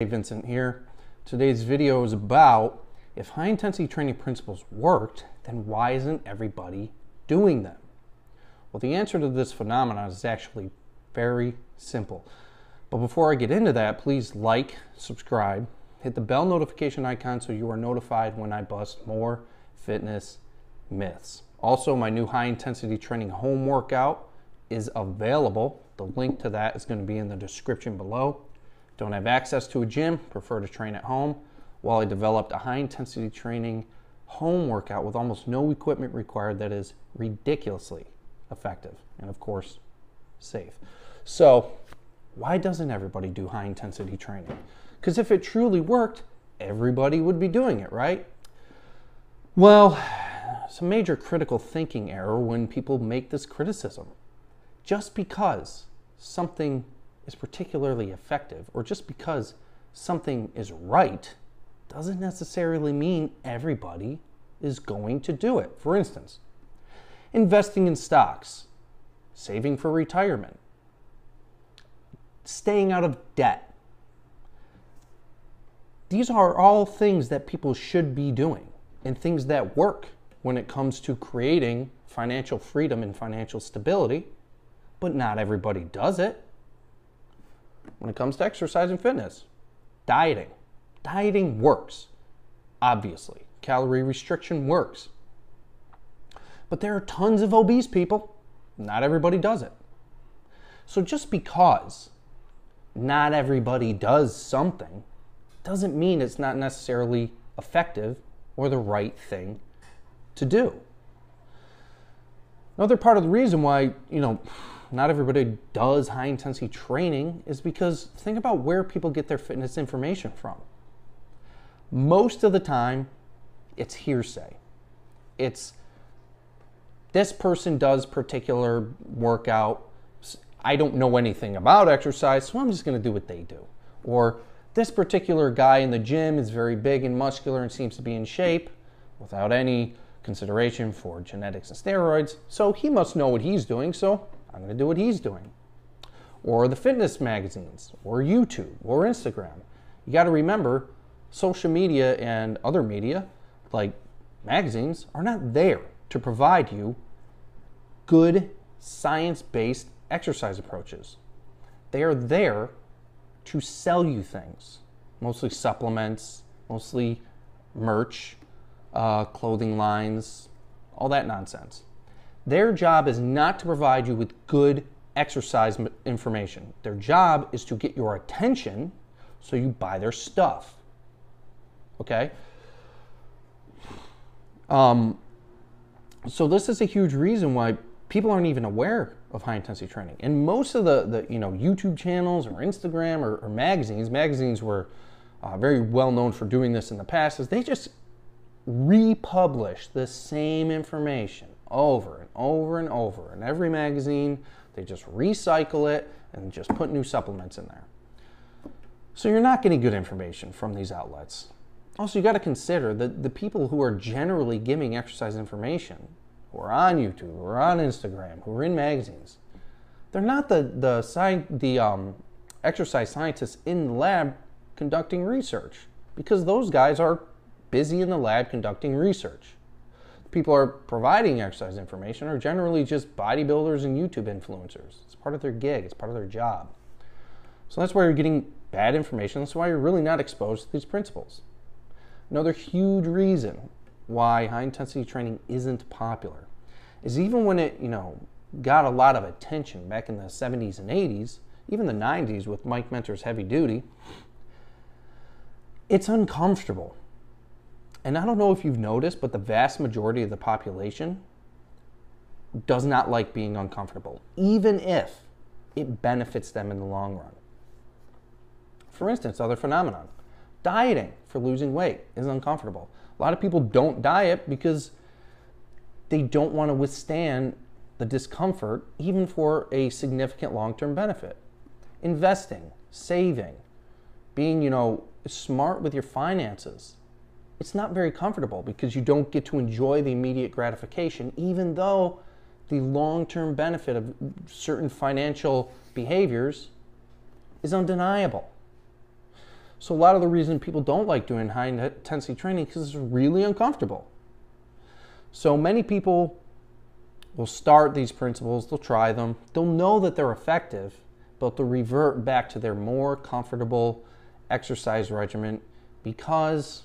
Hey, Vincent here. Today's video is about if high intensity training principles worked, then why isn't everybody doing them? Well, the answer to this phenomenon is actually very simple. But before I get into that, please like, subscribe, hit the bell notification icon so you are notified when I bust more fitness myths. Also, my new high intensity training home workout is available. The link to that is going to be in the description below. Don't have access to a gym, prefer to train at home. While I developed a high intensity training home workout with almost no equipment required that is ridiculously effective and of course safe. So why doesn't everybody do high intensity training? Because if it truly worked, everybody would be doing it, right? Well, it's a major critical thinking error when people make this criticism. Just because something is particularly effective, or just because something is right, doesn't necessarily mean everybody is going to do it. For instance, investing in stocks, saving for retirement, staying out of debt. These are all things that people should be doing and things that work when it comes to creating financial freedom and financial stability, but not everybody does it. When it comes to exercise and fitness, dieting works, obviously. Calorie restriction works. But there are tons of obese people. Not everybody does it. So just because not everybody does something doesn't mean it's not necessarily effective or the right thing to do. Another part of the reason why, not everybody does high intensity training is because think about where people get their fitness information from. Most of the time, it's hearsay. It's this person does particular workout. I don't know anything about exercise, so I'm just going to do what they do. Or this particular guy in the gym is very big and muscular and seems to be in shape without any consideration for genetics and steroids, so he must know what he's doing, so I'm going to do what he's doing. Or the fitness magazines, or YouTube, or Instagram. You got to remember, social media and other media, like magazines, are not there to provide you good science-based exercise approaches. They are there to sell you things, mostly supplements, mostly merch, clothing lines, all that nonsense. Their job is not to provide you with good exercise information. Their job is to get your attention so you buy their stuff. Okay? So this is a huge reason why people aren't even aware of high intensity training. And most of the YouTube channels or Instagram or magazines were very well known for doing this in the past, is they just republish the same information over and over and over. In every magazine, they just recycle it and just put new supplements in there. So you're not getting good information from these outlets. Also, you got to consider that the people who are generally giving exercise information, who are on YouTube, who are on Instagram, who are in magazines, they're not the exercise scientists in the lab conducting research, because those guys are busy in the lab conducting research. People are providing exercise information are generally just bodybuilders and YouTube influencers. It's part of their gig. It's part of their job. So that's why you're getting bad information. That's why you're really not exposed to these principles. Another huge reason why high intensity training isn't popular is even when it, got a lot of attention back in the 70s and 80s, even the 90s with Mike Mentor's Heavy Duty, it's uncomfortable. And I don't know if you've noticed, but the vast majority of the population does not like being uncomfortable, even if it benefits them in the long run. For instance, other phenomenon, dieting for losing weight is uncomfortable. A lot of people don't diet because they don't want to withstand the discomfort, even for a significant long-term benefit. Investing, saving, being, smart with your finances, it's not very comfortable because you don't get to enjoy the immediate gratification, even though the long-term benefit of certain financial behaviors is undeniable. So a lot of the reason people don't like doing high intensity training is because it's really uncomfortable. So many people will start these principles, they'll try them, they'll know that they're effective, but they'll revert back to their more comfortable exercise regimen because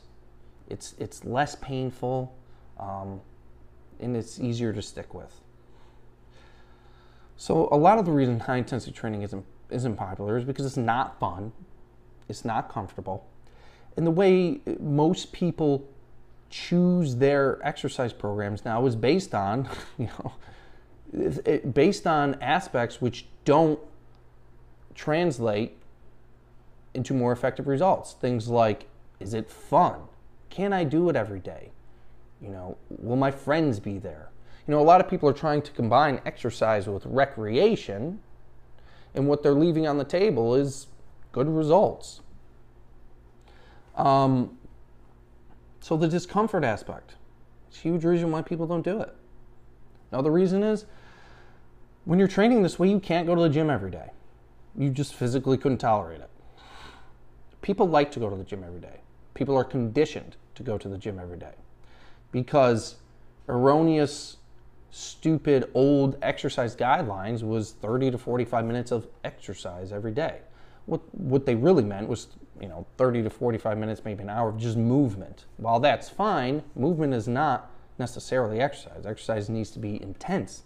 it's less painful and it's easier to stick with. So a lot of the reason high intensity training isn't popular is because it's not fun, it's not comfortable, and the way most people choose their exercise programs now is based on, based on aspects which don't translate into more effective results. Things like, is it fun? Can I do it every day? Will my friends be there? A lot of people are trying to combine exercise with recreation, and what they're leaving on the table is good results. So the discomfort aspect, it's a huge reason why people don't do it. Another reason is, when you're training this way, you can't go to the gym every day. You just physically couldn't tolerate it. People like to go to the gym every day. People are conditioned to go to the gym every day because erroneous, stupid, old exercise guidelines was 30 to 45 minutes of exercise every day. What they really meant was, 30 to 45 minutes, maybe an hour of just movement. While that's fine, movement is not necessarily exercise. Exercise needs to be intense.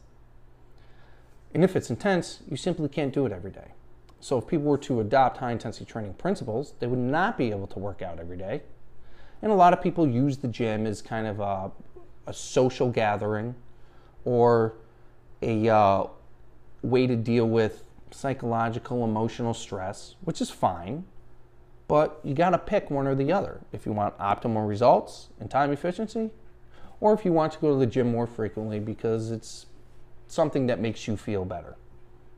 And if it's intense, you simply can't do it every day. So if people were to adopt high-intensity training principles, they would not be able to work out every day. And a lot of people use the gym as kind of a social gathering or a way to deal with psychological, emotional stress, which is fine, but you got to pick one or the other if you want optimal results and time efficiency, or if you want to go to the gym more frequently because it's something that makes you feel better.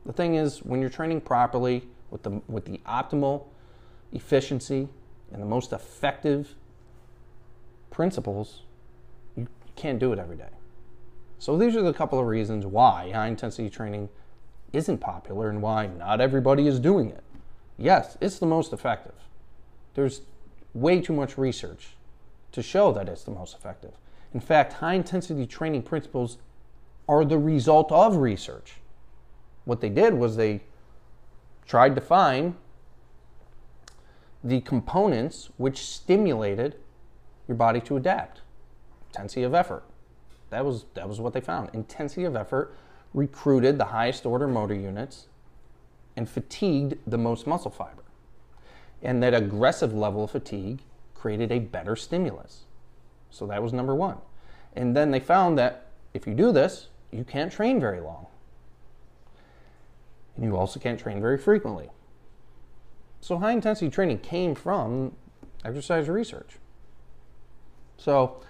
The thing is, when you're training properly with the optimal efficiency and the most effective principles, you can't do it every day. So these are the couple of reasons why high-intensity training isn't popular and why not everybody is doing it. Yes, it's the most effective. There's way too much research to show that it's the most effective. In fact, high-intensity training principles are the result of research. What they did was they tried to find the components which stimulated your body to adapt. Intensity of effort. That was what they found. Intensity of effort recruited the highest order motor units and fatigued the most muscle fiber. And that aggressive level of fatigue created a better stimulus. So that was number one. And then they found that if you do this, you can't train very long. And you also can't train very frequently. So high intensity training came from exercise research. So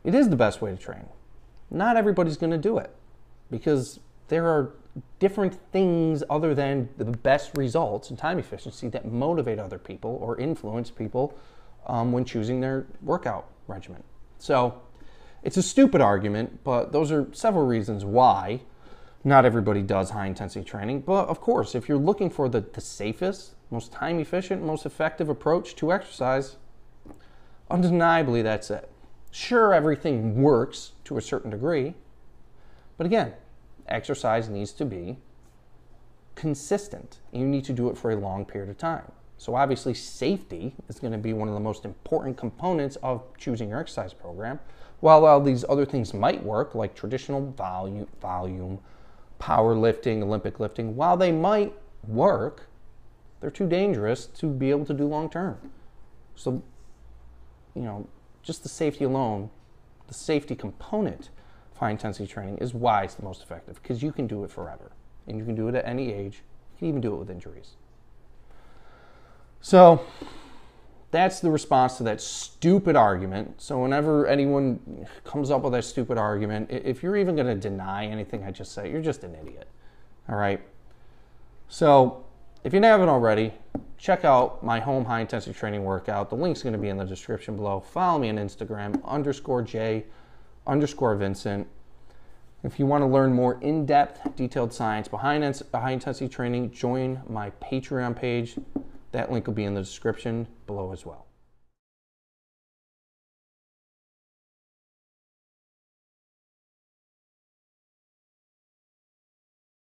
it is the best way to train. Not everybody's going to do it because there are different things other than the best results and time efficiency that motivate other people or influence people when choosing their workout regimen. So it's a stupid argument, but those are several reasons why not everybody does high intensity training. But of course, if you're looking for the safest, most time efficient, most effective approach to exercise, undeniably that's it. Sure, everything works to a certain degree, but again, exercise needs to be consistent. You need to do it for a long period of time. So obviously safety is going to be one of the most important components of choosing your exercise program. While all these other things might work, like traditional volume, powerlifting, Olympic lifting, while they might work, they're too dangerous to be able to do long term. So, just the safety alone, the safety component of high intensity training is why it's the most effective, because you can do it forever. And you can do it at any age. You can even do it with injuries. So that's the response to that stupid argument. So whenever anyone comes up with that stupid argument, if you're even going to deny anything I just said, you're just an idiot. All right? So if you haven't already, check out my home high-intensity training workout. The link's going to be in the description below. Follow me on Instagram, _J_Vincent. If you want to learn more in-depth, detailed science behind high-intensity training, join my Patreon page. That link will be in the description below as well.